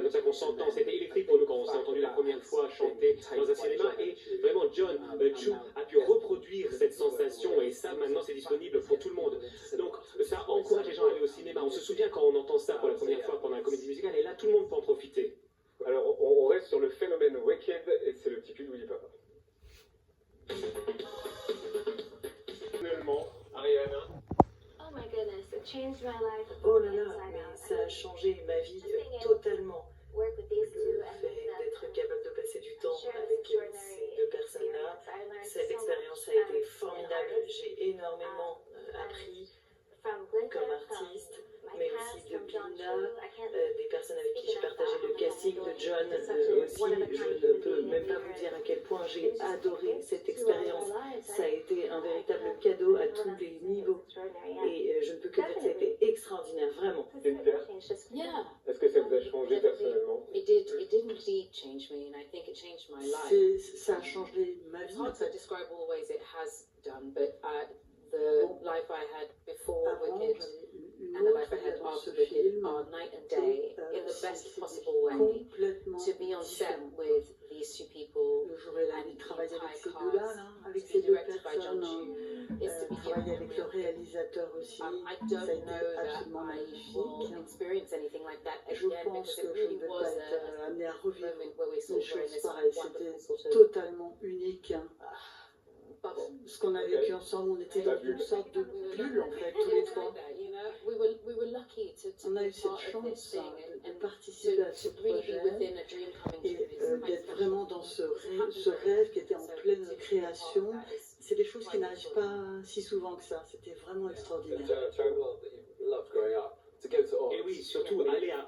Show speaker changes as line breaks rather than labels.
comme ça qu'on s'entend. C'était électrique pour nous quand on s'est entendu la première fois chanter dans un cinéma. Et vraiment, John Chu a pu reproduire cette sensation et ça, maintenant, c'est disponible pour tout le monde. Donc, ça encourage les gens à aller au cinéma. On se souvient quand on entend ça pour la première fois pendant la comédie musicale et là, tout le monde peut en profiter.
Alors, on reste sur le phénomène Wicked et c'est le petit cul de Willy Papa. Finalement, Ariana.
Oh là là, mais ça a changé ma vie totalement. Le fait d'être capable de passer du temps avec ces deux personnes-là, cette expérience a été formidable. J'ai énormément appris comme artiste, mais aussi de Glinda, des personnes avec qui j'ai partagé le casting, de John aussi. Je ne peux même pas vous dire à quel point j'ai adoré cette expérience. Ça a été un véritable cadeau à tous les niveaux. Et je ne peux que dire que ça a été extraordinaire, vraiment.
Est-ce que ça vous a changé personnellement?
Ça a changé ma vie. En fait.
The life I had before Wicked and the life I had after Wicked are night and day in the best possible way. To be on set with these two people
le jour et la nuit, travailler avec ces deux-là, avec ces deux personnes, travailler avec le réalisateur aussi, ça a été absolument magnifique. Je pense que je ne vais pas être amenée à revivre une chose pareille, c'était totalement unique. Ce qu'on a vécu ensemble, on était dans une sorte de bulle en fait, tous les trois. On a eu cette chance de participer à ce projet et d'être vraiment dans ce rêve qui était en pleine création. C'est des choses qui n'arrivent pas si souvent que ça. C'était vraiment extraordinaire.
Et oui, surtout aller à